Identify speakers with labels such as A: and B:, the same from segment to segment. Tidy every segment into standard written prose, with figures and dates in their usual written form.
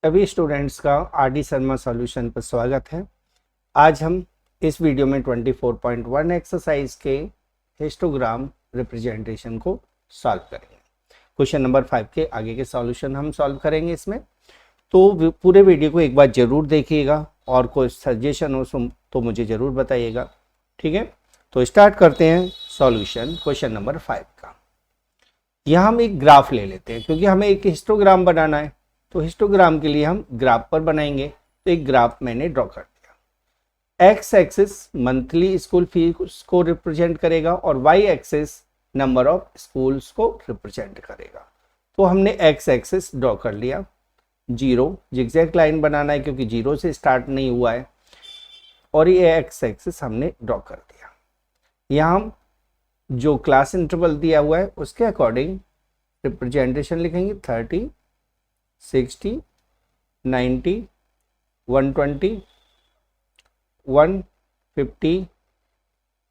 A: सभी स्टूडेंट्स का RD. Sharma solution पर स्वागत है। आज हम इस वीडियो में 24.1 एक्सरसाइज के हिस्टोग्राम रिप्रेजेंटेशन को सॉल्व करेंगे। क्वेश्चन नंबर 5 के आगे के सॉल्यूशन हम सॉल्व करेंगे इसमें। तो पूरे वीडियो को एक बार जरूर देखिएगा और कोई सजेशन हो तो मुझे ज़रूर बताइएगा, ठीक है। तो स्टार्ट करते हैं सॉल्यूशन क्वेश्चन नंबर 5 का। यहाँ हम एक ग्राफ ले लेते हैं क्योंकि हमें एक हिस्टोग्राम बनाना है। तो हिस्टोग्राम के लिए हम ग्राफ पर बनाएंगे। तो एक ग्राफ मैंने ड्रॉ कर दिया। X axis monthly school fees को रिप्रेजेंट करेगा और y axis number of schools को रिप्रेजेंट करेगा। तो हमने एक्स एक्सिस ड्रॉ कर लिया। जीरो जिगजैग लाइन बनाना है क्योंकि जीरो से स्टार्ट नहीं हुआ है, और ये एक्स एक्सिस हमने ड्रॉ कर दिया। यहाँ हम जो क्लास इंटरवल दिया हुआ है उसके अकॉर्डिंग रिप्रेजेंटेशन लिखेंगे। 30, 60, 90, 120, 150,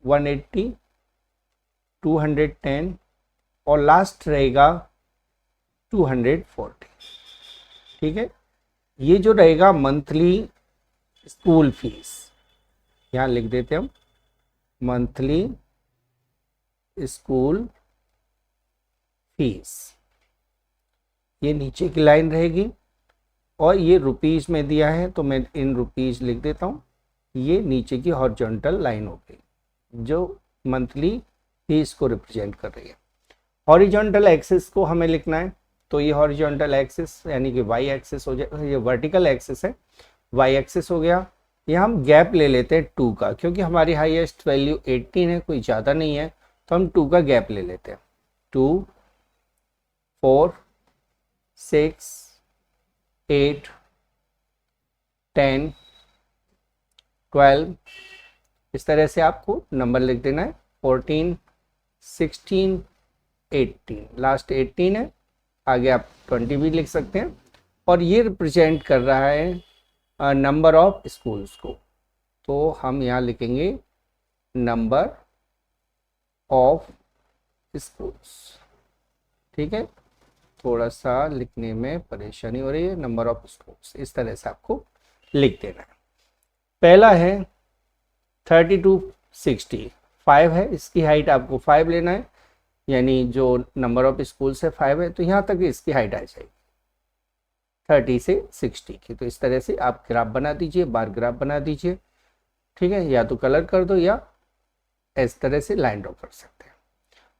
A: 180, 210 और लास्ट रहेगा 240, ठीक है। ये जो रहेगा मंथली स्कूल फीस, यहाँ लिख देते हैं हम मंथली स्कूल फीस। ये नीचे की लाइन रहेगी और ये रुपीस में दिया है तो मैं इन रुपीस लिख देता हूँ। ये नीचे की हॉरिजॉन्टल लाइन हो गई जो मंथली फीस को रिप्रेजेंट कर रही है। हॉरिजॉन्टल एक्सिस को हमें लिखना है, तो ये हॉरिजॉन्टल एक्सिस यानी कि वाई एक्सिस हो जाए, ये वर्टिकल एक्सिस है, वाई एक्सिस हो गया। यहाँ हम गैप ले लेते हैं 2 का, क्योंकि हमारी हाईएस्ट वैल्यू 18 है, कोई ज़्यादा नहीं है, तो हम 2 का गैप ले लेते हैं। 2, 4, 6, 8, 10, 12, इस तरह से आपको नंबर लिख देना है। 14, 16, 18, लास्ट 18 है, आगे आप 20 भी लिख सकते हैं। और ये रिप्रेजेंट कर रहा है नंबर ऑफ स्कूल्स को, तो हम यहाँ लिखेंगे नंबर ऑफ स्कूल्स, ठीक है। थोड़ा सा लिखने में परेशानी हो रही है, नंबर ऑफ स्कूल्स इस तरह से आपको लिख देना है। पहला है 32, 60, 5 है, इसकी हाइट आपको 5 लेना है, यानी जो नंबर ऑफ स्कूल्स है 5 है, तो यहाँ तक इसकी हाइट आ जाएगी 30 से 60 की। तो इस तरह से आप ग्राफ बना दीजिए, बार ग्राफ बना दीजिए, ठीक है। या तो कलर कर दो या इस तरह से लाइन ड्रॉ कर सकते हैं।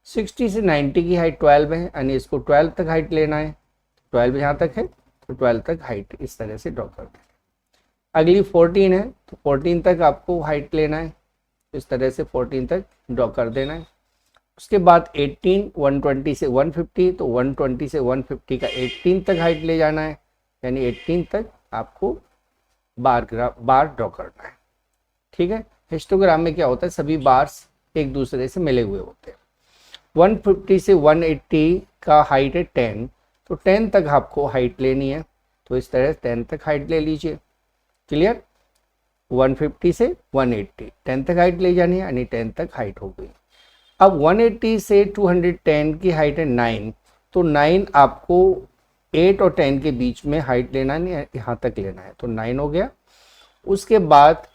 A: 60 से 90 की हाइट 12 है, यानी इसको 12 तक हाइट लेना है। 12 यहाँ तक है तो 12 तक हाइट इस तरह से ड्रॉ कर दें। अगली 14 है, तो 14 तक आपको हाइट लेना है, इस तरह से 14 तक ड्रॉ कर देना है। उसके बाद 18, 120 से 150, तो 120 से 150 का 18 तक हाइट ले जाना है, यानी 18 तक आपको बार ड्रॉ करना है, ठीक है। हिस्टोग्राम में क्या होता है, सभी बार्स एक दूसरे से मिले हुए होते हैं। 150 से 180 का हाइट है 10, तो 10 तक आपको हाइट लेनी है, तो इस तरह 10 तक हाइट ले लीजिए। क्लियर। 150 से 180 10 तक हाइट ले जानी है, यानी 10 तक हाइट हो गई। अब 180 से 210 की हाइट है 9, तो 9 आपको 8 और 10 के बीच में हाइट लेना नहीं, यहाँ तक लेना है, तो 9 हो गया। उसके बाद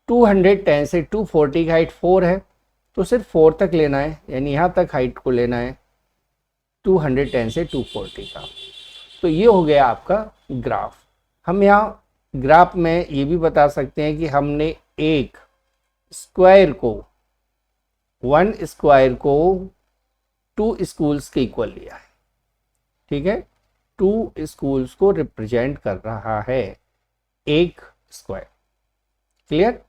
A: 210 से 240 की हाइट 4 है, तो सिर्फ 4 तक लेना है, यानी यहाँ तक हाइट को लेना है 210 से 240 का। तो ये हो गया आपका ग्राफ। हम यहाँ ग्राफ में ये भी बता सकते हैं कि हमने एक स्क्वायर को 1 स्क्वायर को 2 स्कूल्स के इक्वल लिया है, ठीक है। 2 स्कूल्स को रिप्रेजेंट कर रहा है एक स्क्वायर। क्लियर।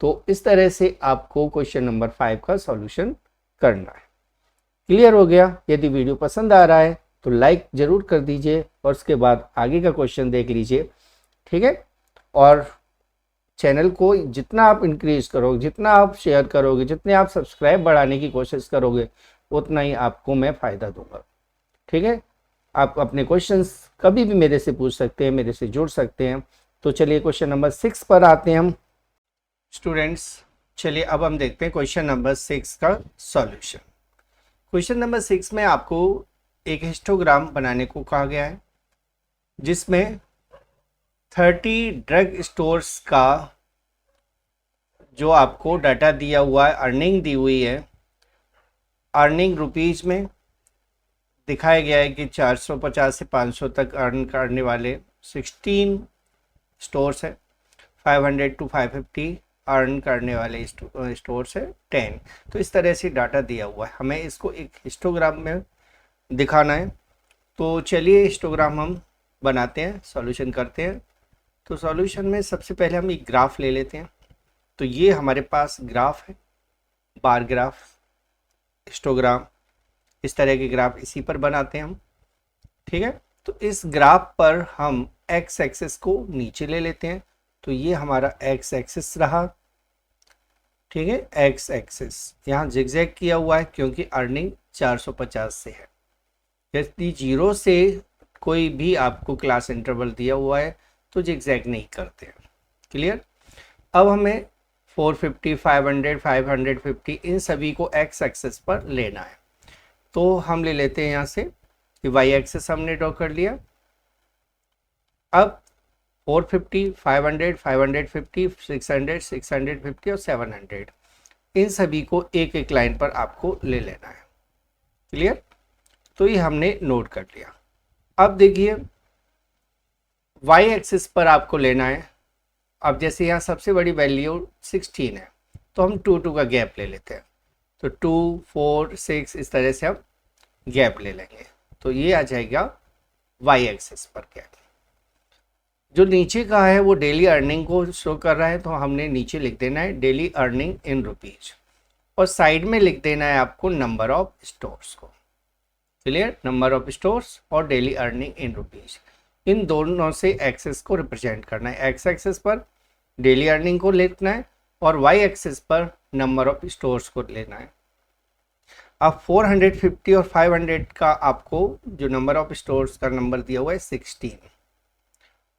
A: तो इस तरह से आपको क्वेश्चन नंबर 5 का सॉल्यूशन करना है। क्लियर हो गया। यदि वीडियो पसंद आ रहा है तो लाइक जरूर कर दीजिए और उसके बाद आगे का क्वेश्चन देख लीजिए, ठीक है। और चैनल को जितना आप इंक्रीज करोगे, जितना आप शेयर करोगे, जितने आप सब्सक्राइब बढ़ाने की कोशिश करोगे, उतना ही आपको मैं फ़ायदा दूंगा, ठीक है। आप अपने क्वेश्चंस कभी भी मेरे से पूछ सकते हैं, मेरे से जुड़ सकते हैं। तो चलिए क्वेश्चन नंबर 6 पर आते हैं हम स्टूडेंट्स। चलिए अब हम देखते हैं क्वेश्चन नंबर 6 का सॉल्यूशन। क्वेश्चन नंबर 6 में आपको एक हिस्टोग्राम बनाने को कहा गया है जिसमें 30 ड्रग स्टोर्स का जो आपको डाटा दिया हुआ है, अर्निंग दी हुई है, अर्निंग रुपीज में दिखाया गया है कि 450 से 500 तक अर्न करने वाले 16 स्टोर्स है, 500 टू 550 अर्न करने वाले स्टोर्स है 10। तो इस तरह से डाटा दिया हुआ है, हमें इसको एक हिस्टोग्राम में दिखाना है। तो चलिए हिस्टोग्राम हम बनाते हैं, सॉल्यूशन करते हैं। तो सॉल्यूशन में सबसे पहले हम एक ग्राफ ले लेते हैं। तो ये हमारे पास ग्राफ है, बार ग्राफ, हिस्टोग्राम, इस तरह के ग्राफ इसी पर बनाते हैं हम, ठीक है। तो इस ग्राफ पर हम एक्स एक्सिस को नीचे ले लेते हैं। तो ये हमारा एक्स एक्सिस रहा, ठीक है। एक्स एक्सिस यहाँ जिगजैग किया हुआ है क्योंकि अर्निंग 450 से है। यदि 0 से कोई भी आपको क्लास इंटरवल दिया हुआ है तो जिगजैग नहीं करते हैं, क्लियर। अब हमें 450, 500, 550 इन सभी को एक्स एक्सिस पर लेना है। तो हम ले लेते हैं यहाँ से कि वाई एक्सिस हमने ड्रॉ कर लिया। अब 450, 500, 550, 600, 650 और 700 इन सभी को एक एक लाइन पर आपको ले लेना है, क्लियर। तो ये हमने नोट कर लिया। अब देखिए वाई एक्सिस पर आपको लेना है। अब जैसे यहाँ सबसे बड़ी वैल्यू 16 है तो हम 2 का गैप ले लेते हैं। तो 2, 4, 6 इस तरह से हम गैप ले लेंगे। तो ये आ जाएगा वाई एक्सिस पर गैप। जो नीचे का है वो डेली अर्निंग को शो कर रहा है, तो हमने नीचे लिख देना है डेली अर्निंग इन रुपीज, और साइड में लिख देना है आपको नंबर ऑफ स्टोर्स को, क्लियर। नंबर ऑफ स्टोर्स और डेली अर्निंग इन रुपीज, इन दोनों से एक्सेस को रिप्रेजेंट करना है। एक्स एक्सेस पर डेली अर्निंग को लिखना है और वाई एक्सेस पर नंबर ऑफ स्टोर्स को लेना है। अब 450 और 500 का आपको जो नंबर ऑफ स्टोर्स का नंबर दिया हुआ है 16।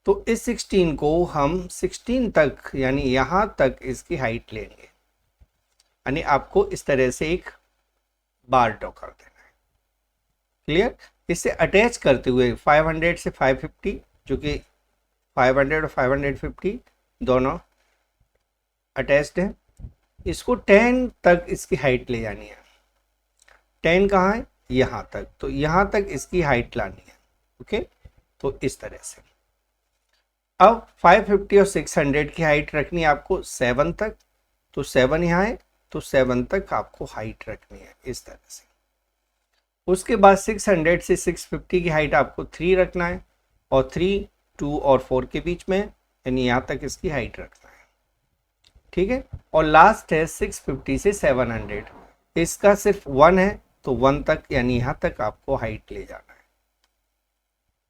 A: तो इस 16 को हम 16 तक यानी यहाँ तक इसकी हाइट लेंगे, यानी आपको इस तरह से एक बार ड्रॉ कर देना है, क्लियर। इससे अटैच करते हुए 500 से 550, जो कि 500 और 550 दोनों अटैच्ड है, इसको 10 तक इसकी हाइट ले जानी है। 10 कहाँ है? यहाँ तक। तो यहाँ तक इसकी हाइट लानी है, ओके। तो इस तरह से अब 550 और 600 की हाइट रखनी है आपको 7 तक। तो 7 यहाँ है तो 7 तक आपको हाइट रखनी है इस तरह से। उसके बाद 600 से 650 की हाइट आपको 3 रखना है, और 3, 2 और 4 के बीच में, यानी यहाँ तक इसकी हाइट रखना है, ठीक है। और लास्ट है 650 से 700, इसका सिर्फ 1 है तो 1 तक यानी यहाँ तक आपको हाइट ले जाना है,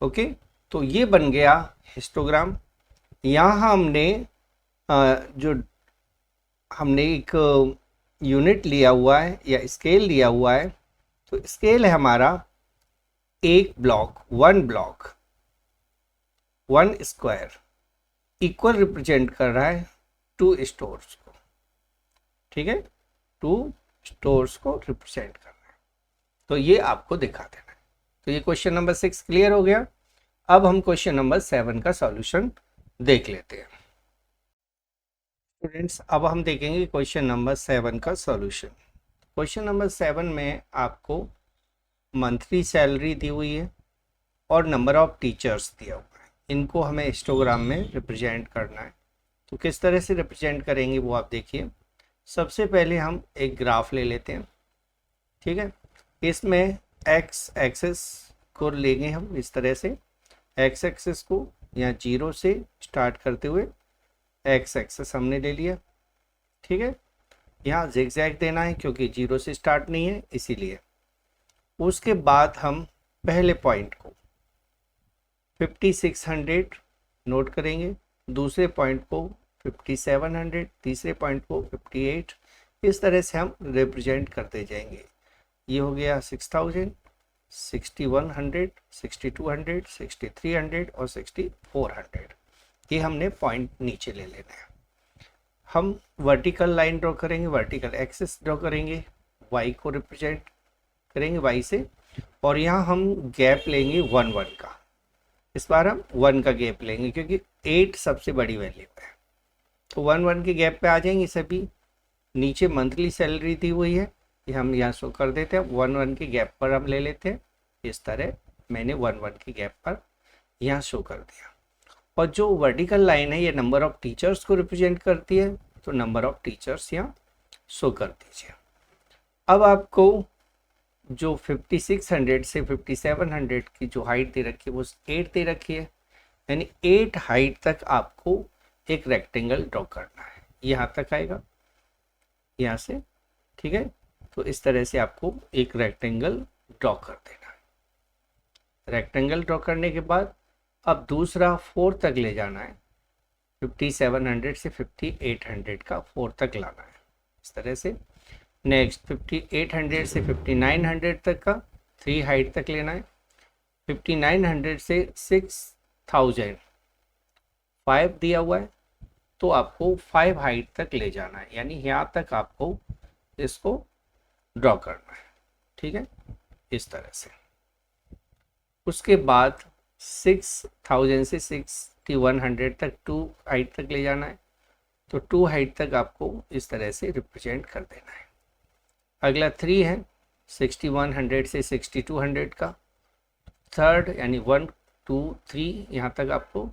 A: ओके। तो ये बन गया हिस्टोग्राम। यहाँ हमने एक यूनिट लिया हुआ है या स्केल लिया हुआ है। तो स्केल है हमारा एक block, 1 block, 1 square equal represent कर रहा है 2 स्टोर्स को, ठीक है। 2 स्टोर्स को रिप्रेजेंट कर रहा है। तो ये आपको दिखा देना है। तो ये क्वेश्चन नंबर 6 क्लियर हो गया। अब हम क्वेश्चन नंबर 7 का सॉल्यूशन देख लेते हैं। स्टूडेंट्स अब हम देखेंगे क्वेश्चन नंबर 7 का सॉल्यूशन। क्वेश्चन नंबर 7 में आपको मंथली सैलरी दी हुई है और नंबर ऑफ टीचर्स दिया हुआ है। इनको हमें हिस्टोग्राम में रिप्रेजेंट करना है। तो किस तरह से रिप्रेजेंट करेंगे वो आप देखिए। सबसे पहले हम एक ग्राफ ले लेते हैं, ठीक है। इसमें एक्स एक्सिस को लेंगे हम इस तरह से, एक्स एक्सिस को यहाँ 0 से स्टार्ट करते हुए एक्स एक्सिस हमने ले लिया, ठीक है। यहाँ जिगजैग देना है क्योंकि 0 से स्टार्ट नहीं है इसीलिए। उसके बाद हम पहले पॉइंट को 5600 नोट करेंगे, दूसरे पॉइंट को 5700, तीसरे पॉइंट को 58, इस तरह से हम रिप्रेजेंट करते जाएंगे। ये हो गया 6000, 6100, 6200, 6300 और 6400। ये हमने पॉइंट नीचे ले लेना है। हम वर्टिकल लाइन ड्रॉ करेंगे, वर्टिकल एक्सिस ड्रॉ करेंगे, वाई को रिप्रेजेंट करेंगे वाई से, और यहाँ हम गैप लेंगे 1 1 का। इस बार हम 1 का गैप लेंगे क्योंकि 8 सबसे बड़ी वैल्यू है, तो 1 के गैप पे आ जाएंगे सभी। नीचे मंथली सैलरी दी हुई है, ये हम यहाँ शो कर देते हैं। 1 के गैप पर हम ले लेते हैं, इस तरह मैंने 1 के गैप पर यहाँ शो कर दिया। और जो वर्टिकल लाइन है ये नंबर ऑफ टीचर्स को रिप्रेजेंट करती है, तो नंबर ऑफ टीचर्स यहाँ शो कर दीजिए। अब आपको जो 5600 से 5700 की जो हाइट दे रखी है वो 8 दे रखी है, यानी 8 हाइट तक आपको एक रेक्टेंगल ड्रॉ करना है। यहाँ तक आएगा, यहाँ से, ठीक है। तो इस तरह से आपको एक रेक्टेंगल ड्रॉ कर देना है। रेक्टेंगल ड्रॉ करने के बाद अब दूसरा 4 तक ले जाना है, 5700 से 5800 का 4 तक लाना है, इस तरह से। नेक्स्ट 5800 से 5900 तक का 3 हाइट तक लेना है। 5900 से 6000 5 दिया हुआ है, तो आपको 5 हाइट तक ले जाना है, यानी यहाँ तक आपको इसको ड्रॉ करना है, ठीक है, इस तरह से। उसके बाद 6000 से 6100 तक 2 हाइट तक ले जाना है, तो 2 हाइट तक आपको इस तरह से रिप्रेजेंट कर देना है। अगला 3 है 6100 से 6200 का, थर्ड यानी 1 2 3 यहाँ तक आपको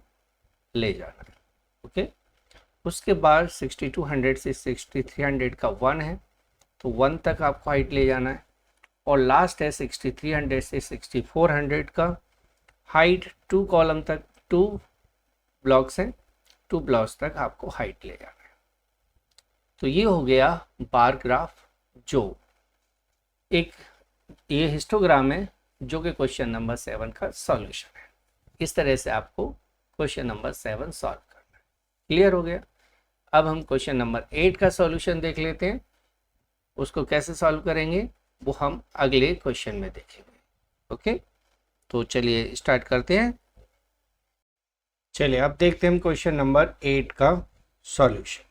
A: ले जाना है, ओके। उसके बाद 6200 से 6300 का 1 है, तो 1 तक आपको हाइट ले जाना है। और लास्ट है 6300 से 6400 का हाइट 2 कॉलम तक, 2 ब्लॉक्स हैं, 2 ब्लॉक्स तक आपको हाइट ले जाना है। तो ये हो गया बार ग्राफ, जो एक ये हिस्टोग्राम है जो कि क्वेश्चन नंबर 7 का सॉल्यूशन है। इस तरह से आपको क्वेश्चन नंबर 7 सॉल्व करना है। क्लियर हो गया। अब हम क्वेश्चन नंबर 8 का सॉल्यूशन देख लेते हैं। उसको कैसे सॉल्व करेंगे वो हम अगले क्वेश्चन में देखेंगे, ओके। तो चलिए स्टार्ट करते हैं। चलिए अब देखते हैं क्वेश्चन नंबर 8 का सॉल्यूशन।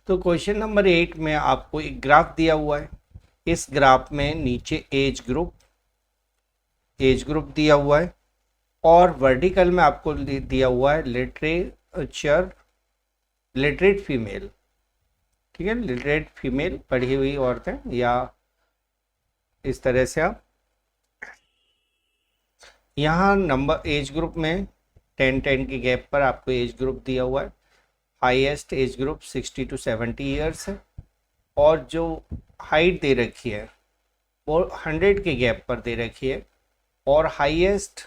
A: तो क्वेश्चन नंबर 8 में आपको एक ग्राफ दिया हुआ है। इस ग्राफ में नीचे एज ग्रुप दिया हुआ है, और वर्टिकल में आपको दिया हुआ है लिटरेट फीमेल, ठीक है, लिटरेट फीमेल, पढ़ी हुई औरतें, या इस तरह से आप यहाँ नंबर एज ग्रुप में 10-10 के गैप पर आपको एज ग्रुप दिया हुआ है। Highest age group 60 to 70 years है, और जो हाइट दे रखी है वो 100 के गैप पर दे रखी है, और हाईएस्ट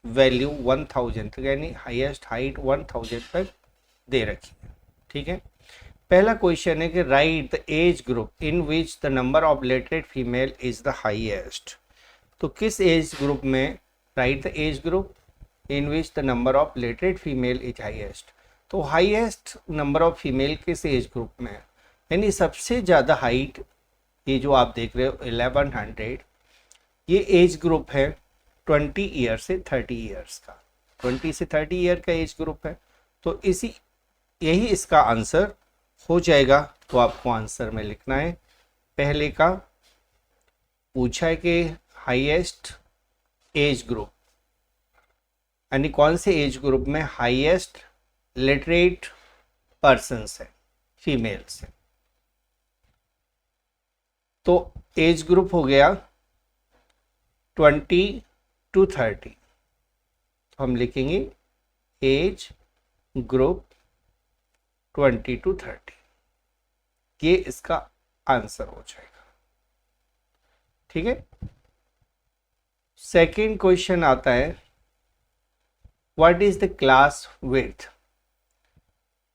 A: वैल्यू 1000 तक, यानी हाईएस्ट हाइट 1000 तक दे रखी है, ठीक है। पहला क्वेश्चन है कि right the age group in which the number of literate female is the highest. तो किस एज ग्रुप में, right the age group in which the number of literate female is highest. तो हाईएस्ट नंबर ऑफ फीमेल किस age group में है, यानी सबसे ज़्यादा हाइट, ये जो आप देख रहे हो 1100, ये एज ग्रुप है 20 ईयर से 30 ईयर्स का, 20 से 30 ईयर का एज ग्रुप है। तो यही इसका आंसर हो जाएगा। तो आपको आंसर में लिखना है, पहले का पूछा है कि हाईएस्ट एज ग्रुप, यानी कौन से एज ग्रुप में हाईएस्ट लिटरेट पर्सन्स है, फीमेल्स है। तो एज ग्रुप हो गया 20 to 30, तो हम लिखेंगे एज ग्रुप 20 to 30, ये इसका आंसर हो जाएगा, ठीक है। सेकंड क्वेश्चन आता है, what is the class width.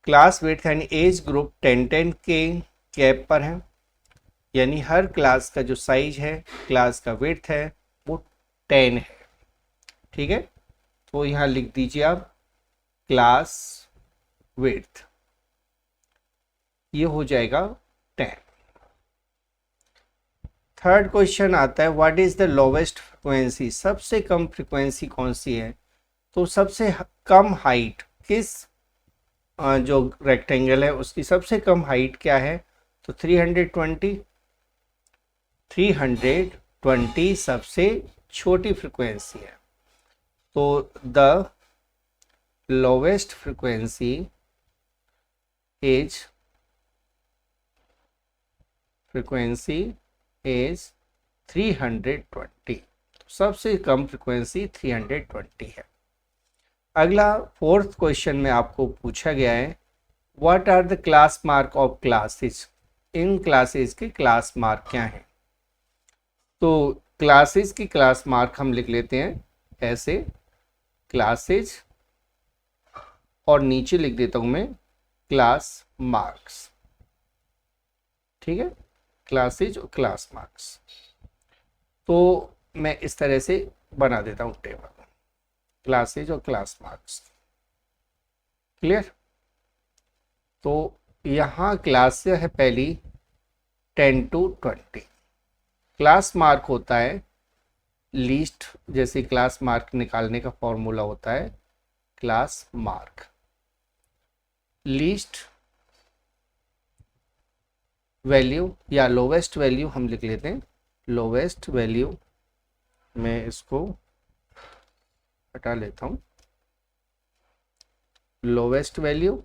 A: Class width यानी एज ग्रुप 10-10 के गैप पर है, यानी हर क्लास का जो साइज है, क्लास का विड्थ है, वो 10 है, ठीक है। तो यहाँ लिख दीजिए आप क्लास विड्थ, ये हो जाएगा 10। थर्ड क्वेश्चन आता है, what is the lowest frequency, सबसे कम फ्रिक्वेंसी कौन सी है। तो सबसे कम हाइट किस जो रेक्टेंगल है उसकी सबसे कम हाइट क्या है, तो 320 सबसे छोटी फ्रिक्वेंसी है। तो द लोवेस्ट फ्रीक्वेंसी इज 320। सबसे कम फ्रीक्वेंसी 320 है। अगला फोर्थ क्वेश्चन में आपको पूछा गया है what are the class mark of classes. इन क्लासेस के क्लास मार्क क्या हैं? तो क्लासेस की क्लास मार्क हम लिख लेते हैं ऐसे, क्लासेस, और नीचे लिख देता हूं मैं क्लास मार्क्स। ठीक है, क्लासेज और क्लास मार्क्स। तो मैं इस तरह से बना देता हूं टेबल, क्लासेज और क्लास मार्क्स। क्लियर? तो यहाँ क्लास है पहली 10 to 20। क्लास मार्क होता है लीस्ट, जैसे क्लास मार्क निकालने का फॉर्मूला होता है क्लास मार्क, लीस्ट वैल्यू या लोवेस्ट वैल्यू हम लिख लेते हैं। लोवेस्ट वैल्यू, मैं इसको हटा लेता हूं, लोवेस्ट वैल्यू,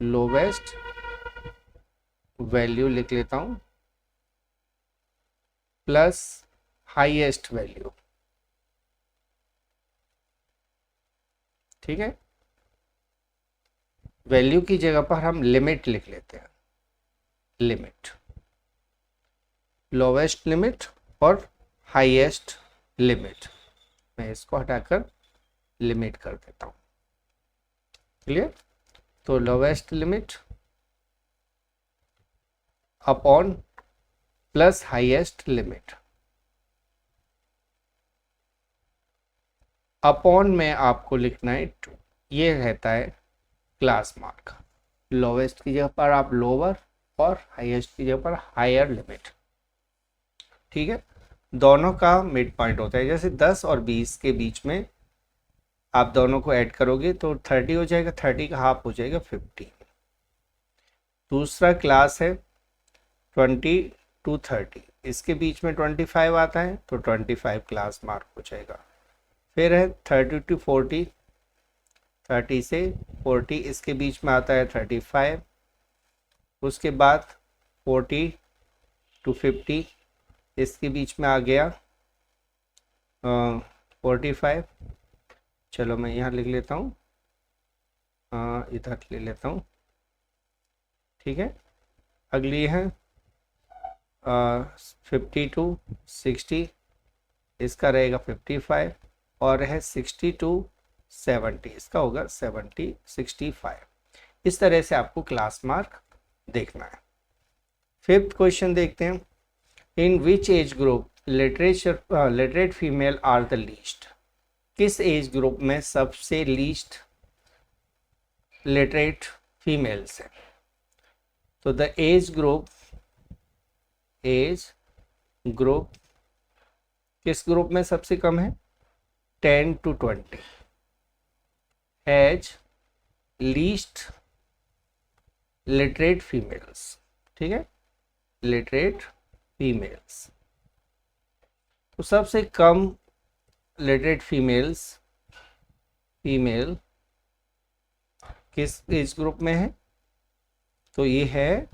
A: लोवेस्ट वैल्यू लिख लेता हूं प्लस हाईएस्ट वैल्यू। ठीक है, वैल्यू की जगह पर हम लिमिट लिख लेते हैं, लिमिट, लोवेस्ट लिमिट और हाईएस्ट लिमिट। मैं इसको हटाकर लिमिट कर देता हूं। क्लियर? तो lowest limit upon plus highest limit. Upon में आपको लिखना है 2। ये रहता है क्लास मार्क। लोवेस्ट की जगह पर आप लोअर और हाईएस्ट की जगह पर हायर लिमिट। ठीक है, दोनों का मिड पॉइंट होता है। जैसे 10 और 20 के बीच में आप दोनों को ऐड करोगे तो 30 हो जाएगा, 30 का हाफ हो जाएगा 50। दूसरा क्लास है 20 to 30, इसके बीच में 25 आता है तो 25 क्लास मार्क हो जाएगा। फिर है 30 to 40, 30 से 40 इसके बीच में आता है 35। उसके बाद 40 to 50 इसके बीच में आ गया 45। चलो मैं यहाँ लिख लेता हूँ, इधर ले लेता हूँ। ठीक है, अगली है 50 to 60, इसका रहेगा 55। और है 60 to 70, इसका होगा 65। इस तरह से आपको क्लास मार्क देखना है। फिफ्थ क्वेश्चन देखते हैं, in which age group literate female are the least. किस एज ग्रुप में सबसे लीस्ट लिटरेट फीमेल्स है? तो द एज ग्रुप किस ग्रुप में सबसे कम है? 10 to 20 age least literate females. ठीक है, लिटरेट फीमेल्स। तो सबसे कम लिटरेट फीमेल किस एज ग्रुप में है? तो ये है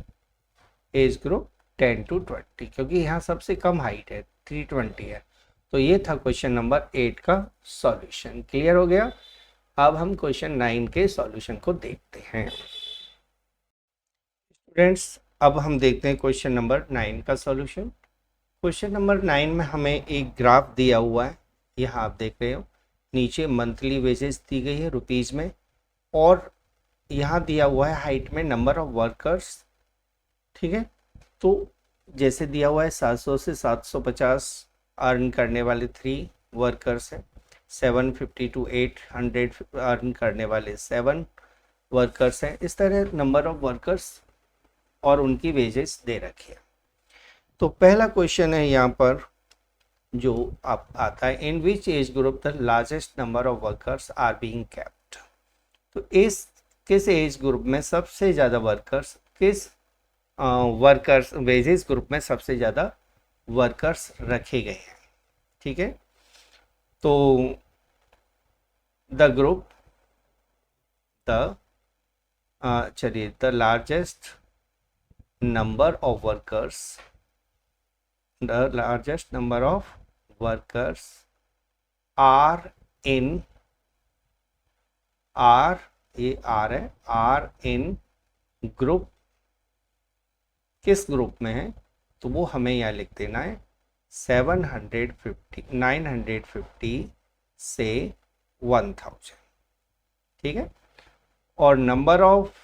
A: एज ग्रुप 10 to 20, क्योंकि यहाँ सबसे कम हाइट है 320 है। तो ये था क्वेश्चन नंबर 8 का सॉल्यूशन। क्लियर हो गया? अब हम क्वेश्चन 9 के सॉल्यूशन को देखते हैं। स्टूडेंट्स, अब हम देखते हैं क्वेश्चन नंबर 9 का सॉल्यूशन। क्वेश्चन नंबर 9 में हमें एक ग्राफ दिया हुआ है, यहाँ आप देख रहे हो। नीचे मंथली वेजेस दी गई है रुपीज़ में, और यहाँ दिया हुआ है हाइट में नंबर ऑफ वर्कर्स। ठीक है, तो जैसे दिया हुआ है 700 से 750 अर्न करने वाले 3 वर्कर्स हैं, 750 to 800 अर्न करने वाले 7 वर्कर्स हैं। इस तरह नंबर ऑफ वर्कर्स और उनकी वेजेस दे रखी है। तो पहला क्वेश्चन है यहाँ पर जो आप आता है, in which age group the largest number of workers are being kept. तो इस किस एज ग्रुप में सबसे ज़्यादा वर्कर्स, किस वर्कर्स वेजेस ग्रुप में सबसे ज़्यादा वर्कर्स रखे गए हैं। ठीक है, तो द ग्रुप चलिए the largest number of workers, the largest number of workers are in, are ये आर है, आर इन ग्रुप, किस ग्रुप में है, तो वो हमें यहाँ लिख देना है 750 950 से 1000, ठीक है। और number of,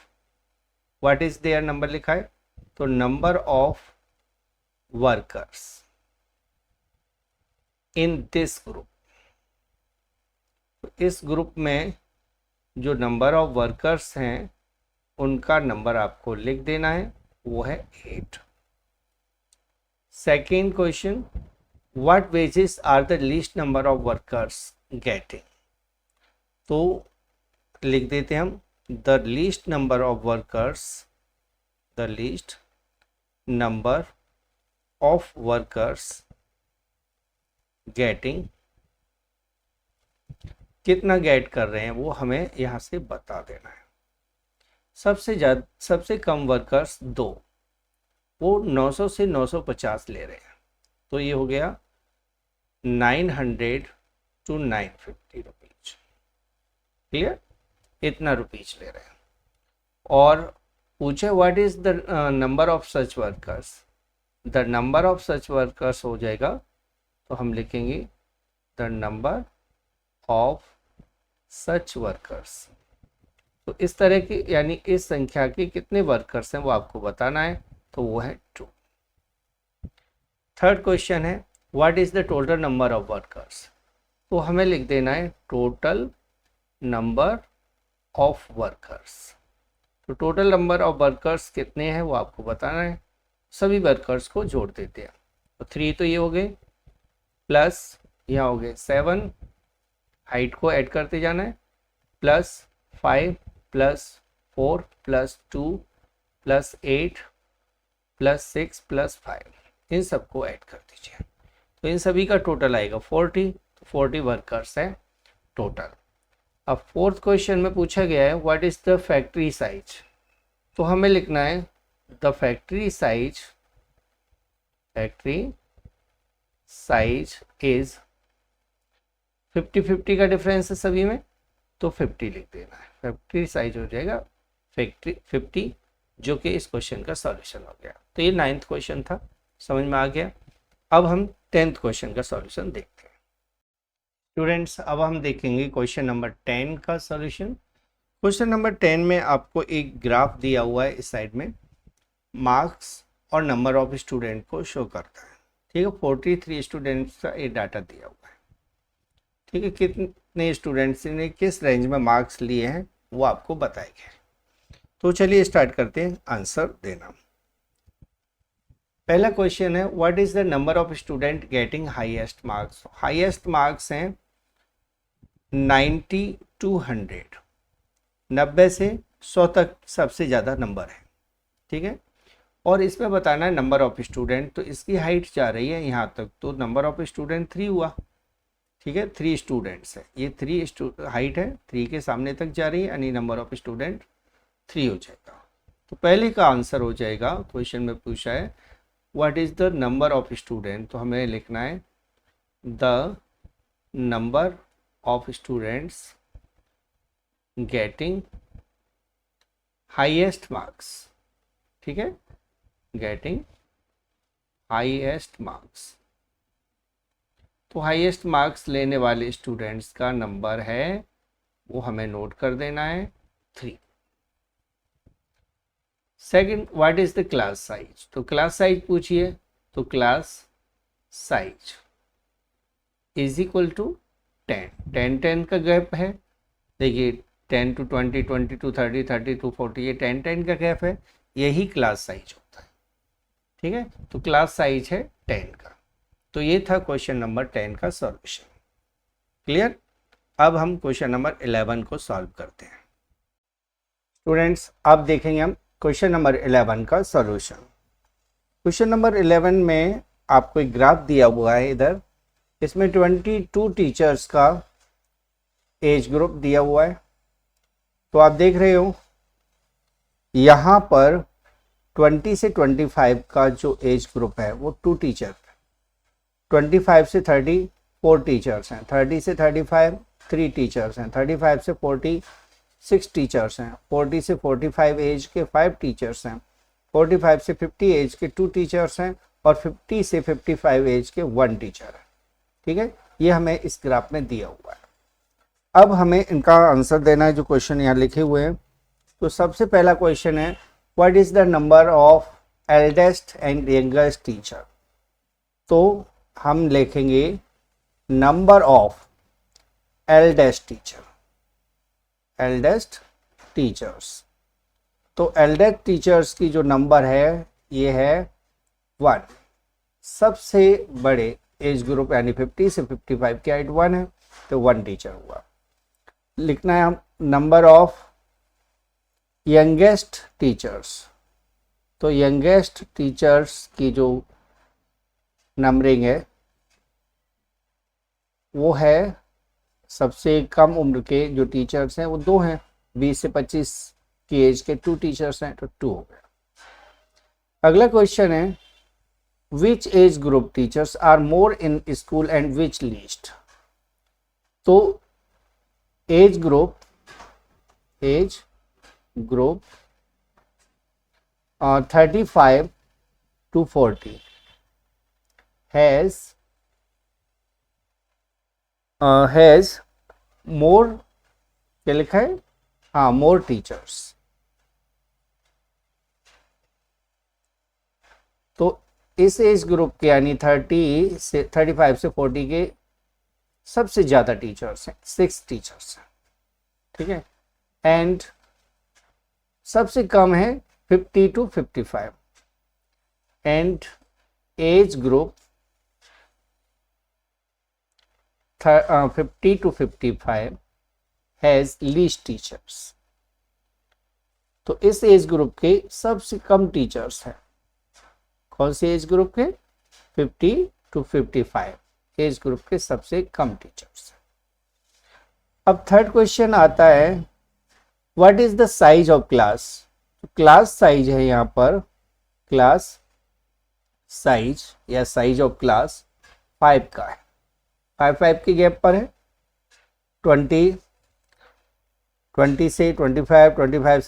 A: what is there, number लिखा है, तो number of workers in this group, तो इस ग्रुप में जो नंबर ऑफ वर्कर्स हैं उनका नंबर आपको लिख देना है, वो है 8। Second question, what wages are the least number of workers getting, तो लिख देते हैं हम the least number of workers, the least number of workers getting, कितना गेट कर रहे हैं वो हमें यहाँ से बता देना है। सबसे कम वर्कर्स 2, वो 900 से 950 ले रहे हैं, तो ये हो गया 900 to 950 रुपीज, क्लियर, इतना रुपीज ले रहे हैं। और पूछे what is the number of such workers, the number of such workers हो जाएगा, तो हम लिखेंगे the number of such workers, तो इस तरह की, यानी इस संख्या के कितने वर्कर्स हैं वो आपको बताना है, तो वो है 2। थर्ड क्वेश्चन है what is the total number of workers, तो हमें लिख देना है टोटल नंबर ऑफ वर्कर्स, तो टोटल नंबर ऑफ वर्कर्स कितने हैं वो आपको बताना है, सभी वर्कर्स को जोड़ देते हैं, तो 3 तो ये हो गए, प्लस यहाँ हो गए 7, हाइट को ऐड करते जाना है, plus 5 plus 4 plus 2 plus 8 plus 6 plus 5, इन सबको ऐड कर दीजिए, तो इन सभी का टोटल आएगा 40, तो 40 वर्कर्स हैं टोटल। अब फोर्थ क्वेश्चन में पूछा गया है what is the factory size, तो हमें लिखना है द फैक्ट्री साइज इज 50-50 का डिफरेंस है सभी में, तो 50 लिख देना है, फैक्ट्री साइज हो जाएगा फैक्ट्री 50, जो कि इस क्वेश्चन का सॉल्यूशन हो गया। तो ये 9th क्वेश्चन था, समझ में आ गया। अब हम 10th क्वेश्चन का सॉल्यूशन देखते हैं। स्टूडेंट्स, अब हम देखेंगे क्वेश्चन नंबर 10 का सॉल्यूशन। क्वेश्चन नंबर 10 में आपको एक ग्राफ दिया हुआ है, इस साइड में मार्क्स और नंबर ऑफ स्टूडेंट को शो करता है, ठीक है। 43 स्टूडेंट्स का ये डाटा दिया हुआ है, ठीक है। कितने स्टूडेंट्स ने किस रेंज में मार्क्स लिए हैं वो आपको बताएंगे। तो चलिए स्टार्ट करते हैं आंसर देना। पहला क्वेश्चन है what is the number of student getting highest marks. Highest marks हैं 90 to 100, 90 से 100 तक सबसे ज़्यादा नंबर है, ठीक है। और इसमें बताना है नंबर ऑफ स्टूडेंट, तो इसकी हाइट जा रही है यहाँ तक, तो नंबर ऑफ स्टूडेंट 3 हुआ, ठीक है। 3 स्टूडेंट्स है, ये 3 हाइट है, 3 के सामने तक जा रही है, यानी नंबर ऑफ स्टूडेंट 3 हो जाएगा। तो पहले का आंसर हो जाएगा, क्वेश्चन में पूछा है what is the number of student, तो हमें लिखना है the number of students getting highest marks, ठीक है, गेटिंग हाईएस्ट मार्क्स। तो हाईएस्ट मार्क्स लेने वाले स्टूडेंट्स का नंबर है, वो हमें नोट कर देना है 3। Second, what is the class size, तो क्लास साइज पूछिए, तो class size is equal to 10 का गैप है, देखिए 10 to 20, 20 to 30, 30 to 40, ये 10 का गैप है, यही क्लास साइज होता है, ठीक है। तो क्लास साइज है 10 का। तो ये था क्वेश्चन नंबर 10 का सॉल्यूशन, क्लियर। अब हम क्वेश्चन नंबर 11 को सॉल्व करते हैं। स्टूडेंट्स, अब देखेंगे हम क्वेश्चन नंबर 11 का सॉल्यूशन। क्वेश्चन नंबर 11 में आपको एक ग्राफ दिया हुआ है इधर, इसमें 22 टीचर्स का एज ग्रुप दिया हुआ है। तो आप देख रहे हो यहाँ पर 20 से 25 का जो एज ग्रुप है वो 2 टीचर, 25 से 30 4 टीचर्स हैं, 30 से 35 3 टीचर्स हैं, 35 से 40 6 टीचर्स हैं, 40 से 45 एज के 5 टीचर्स हैं, 45 से 50 एज के 2 टीचर्स हैं और 50 से 55 एज के 1 टीचर है। ठीक है, ये हमें इस ग्राफ में दिया हुआ है। अब हमें इनका आंसर देना है जो क्वेश्चन यहाँ लिखे हुए हैं। तो सबसे पहला क्वेश्चन है what is the number of eldest and youngest teacher. तो हम लिखेंगे number of eldest teacher, eldest teachers. तो एल्डेस्ट टीचर्स की जो नंबर है ये है 1। सबसे बड़े एज ग्रुप यानी 50 से 55 की हाइट 1 है तो 1 टीचर हुआ। लिखना है हम नंबर ऑफ यंगेस्ट टीचर्स। तो यंगेस्ट टीचर्स की जो नंबरिंग है वो है, सबसे कम उम्र के जो टीचर्स हैं वो 2 हैं, 20 से 25 की एज के 2 टीचर्स हैं तो 2 हो गया। अगला क्वेश्चन है which age group teachers are more in school and which least. तो age group 35 to 40 has more, क्या लिखा है, हाँ, मोर टीचर्स। तो इस एज ग्रुप के यानी 35 से 40 के सबसे ज़्यादा टीचर्स हैं, 6 टीचर्स हैं। ठीक है, एंड सबसे कम है 50 to 55 and age group 50 to 55 has least teachers. तो इस एज ग्रुप के सबसे कम टीचर्स हैं। कौन से एज ग्रुप के? 50 to 55 एज ग्रुप के सबसे कम टीचर्स हैं। अब थर्ड क्वेश्चन आता है what is the size of class. Class size है यहाँ पर, क्लास साइज या साइज ऑफ क्लास 5 का है, 5 के गैप पर है। 20 से 25 से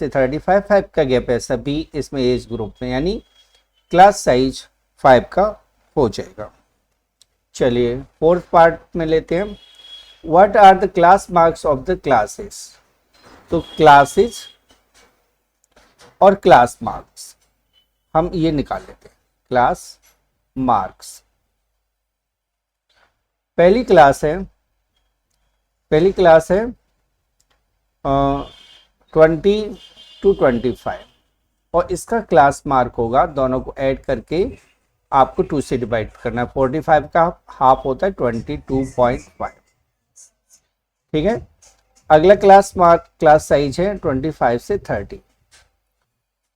A: 35 5 का गैप है सभी इसमें एज ग्रुप में, यानी क्लास साइज 5 का हो जाएगा। चलिए फोर्थ पार्ट में लेते हैं what are the class marks of the classes. तो क्लासेस और क्लास मार्क्स हम ये निकाल लेते हैं। क्लास मार्क्स, पहली क्लास है 20 to 25 और इसका क्लास मार्क होगा, दोनों को ऐड करके आपको 2 से डिवाइड करना है। 45 का हाफ होता है 22.5। ठीक है, अगला क्लास साइज है 25 से 30,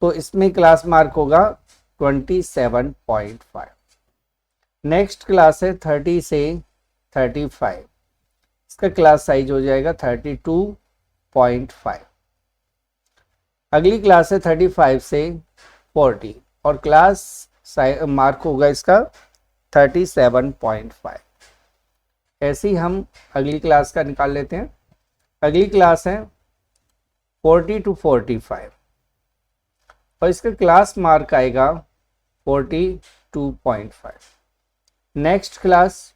A: तो इसमें क्लास मार्क होगा 27.5। नेक्स्ट क्लास है 30 से 35, इसका क्लास साइज हो जाएगा 32.5। अगली क्लास है 35 से 40 और क्लास मार्क होगा इसका 37.5। ऐसे ही हम अगली क्लास का निकाल लेते हैं। अगली क्लास है 40 to 45 और इसका क्लास मार्क आएगा 42.5। नेक्स्ट क्लास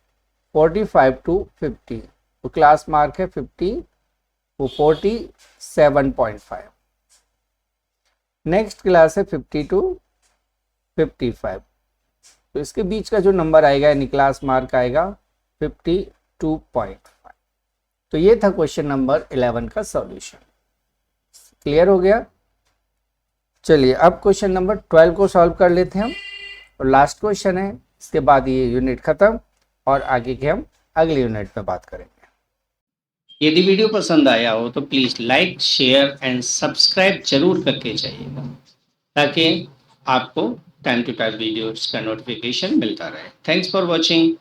A: 45 to 50, तो क्लास मार्क है 50, वो 47.5। नेक्स्ट क्लास है 50 to 55, तो इसके बीच का जो नंबर आएगा यानी क्लास मार्क आएगा 52.5। तो ये था क्वेश्चन नंबर 11 का सॉल्यूशन। क्लियर हो गया? चलिए अब क्वेश्चन नंबर 12 को सॉल्व कर लेते हैं हम, और लास्ट क्वेश्चन है, इसके बाद ये यूनिट खत्म और आगे के हम अगले यूनिट में बात करेंगे।
B: यदि वीडियो पसंद आया हो तो please like, share and subscribe जरूर करके जाइएगा ताकि आपको टाइम टू टाइम वीडियोस का नोटिफिकेशन मिलता रहे। Thanks for watching.